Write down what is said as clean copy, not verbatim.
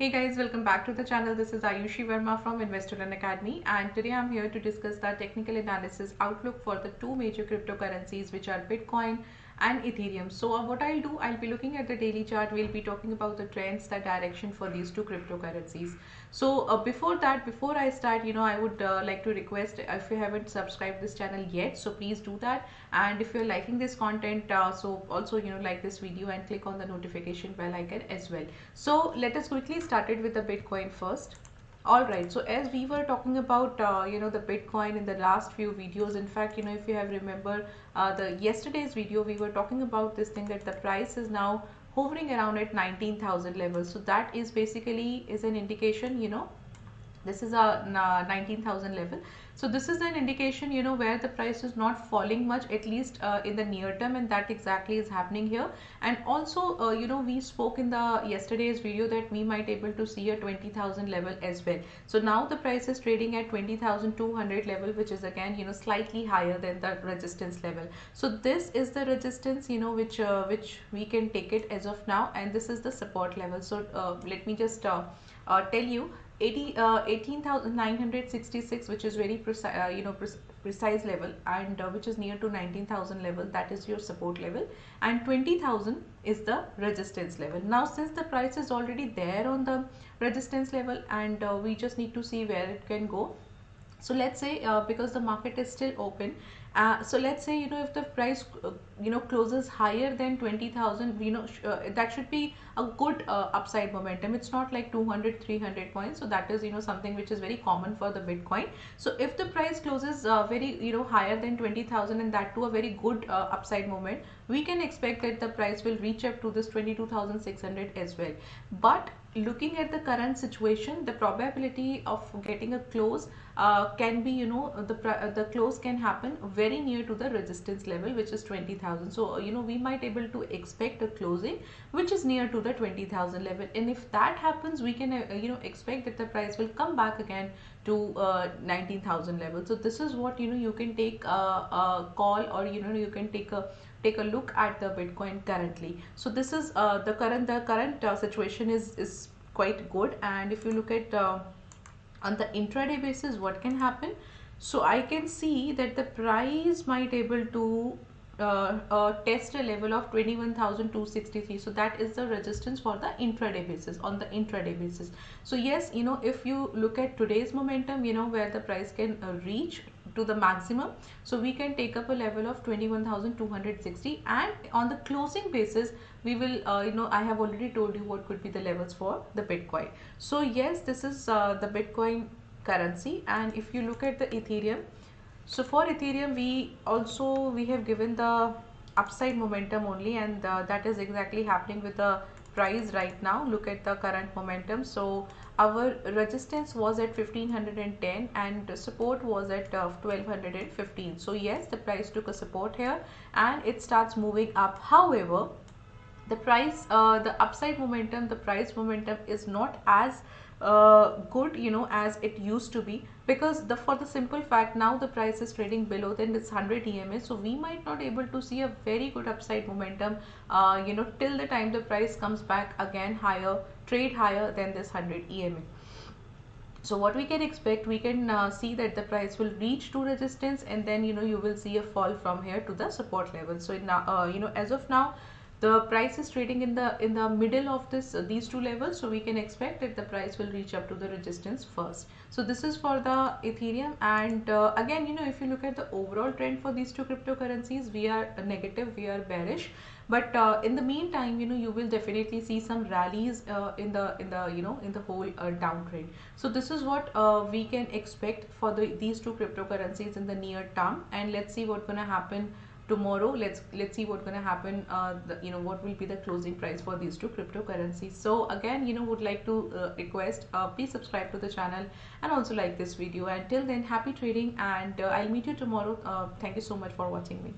Hey guys, welcome back to the channel. This is Ayushi Verma from Investolearn Academy, and today I'm here to discuss the technical analysis outlook for the two major cryptocurrencies, which are Bitcoin and Ethereum. So what I'll do, I'll be looking at the daily chart. We'll be talking about the trends, the direction for these two cryptocurrencies. So before I start, I would like to request, if you haven't subscribed this channel yet, so please do that. And if you're liking this content, so also like this video and click on the notification bell icon as well. So let us quickly start it with the Bitcoin first. Alright, so as we were talking about the Bitcoin in the last few videos, in fact, if you have remember the yesterday's video, we were talking about this thing that the price is now hovering around at 19,000 levels. So that is basically is an indication, this is a 19,000 level. So this is an indication where the price is not falling much, at least in the near term, and that exactly is happening here. And also we spoke in the yesterday's video that we might able to see a 20,000 level as well. So now the price is trading at 20,200 level, which is again slightly higher than the resistance level. So this is the resistance which we can take it as of now, and this is the support level. So let me just tell you 18,966, which is very precise level, and which is near to 19,000 level, that is your support level, and 20,000 is the resistance level. Now since the price is already there on the resistance level, and we just need to see where it can go. So let's say because the market is still open, so let's say if the price closes higher than 20,000, that should be a good upside momentum. It's not like 200 300 points, so that is something which is very common for the Bitcoin. So if the price closes very higher than 20,000, and that to a very good upside moment, we can expect that the price will reach up to this 22,600 as well. But looking at the current situation, the probability of getting a close can be the close can happen very near to the resistance level, which is 20,000. So we might able to expect a closing which is near to the 20,000 level, and if that happens, we can expect that the price will come back again to 19,000 level. So this is what you can take a call, or you can take a look at the Bitcoin currently. So this is the current situation is quite good. And if you look at on the intraday basis, what can happen? So I can see that the price might able to test a level of 21,263. So that is the resistance for the intraday basis, on the intraday basis. So yes, if you look at today's momentum, where the price can reach to the maximum, so we can take up a level of 21,260, and on the closing basis we will I have already told you what could be the levels for the Bitcoin. So yes, this is the Bitcoin currency. And if you look at the Ethereum, so for Ethereum, we have given the upside momentum only, and that is exactly happening with the price right now. Look at the current momentum. So our resistance was at 1510 and support was at 1215. So yes, the price took a support here and it starts moving up. However, the price the upside momentum, the price momentum is not as good as it used to be, because for the simple fact, now the price is trading below than this 100 EMA. So we might not able to see a very good upside momentum till the time the price comes back again higher, trade higher than this 100 EMA. So what we can expect, we can see that the price will reach to resistance, and then you will see a fall from here to the support level. So now as of now, the price is trading in the middle of these two levels, so we can expect that the price will reach up to the resistance first. So this is for the Ethereum. And again, if you look at the overall trend for these two cryptocurrencies, we are negative, we are bearish. But in the meantime, you will definitely see some rallies in the whole downtrend. So this is what we can expect for these two cryptocurrencies in the near term. And let's see what's gonna happen tomorrow. Let's see what's going to happen, what will be the closing price for these two cryptocurrencies. So again, would like to request, please subscribe to the channel and also like this video. Until then, happy trading, and I'll meet you tomorrow. Thank you so much for watching me.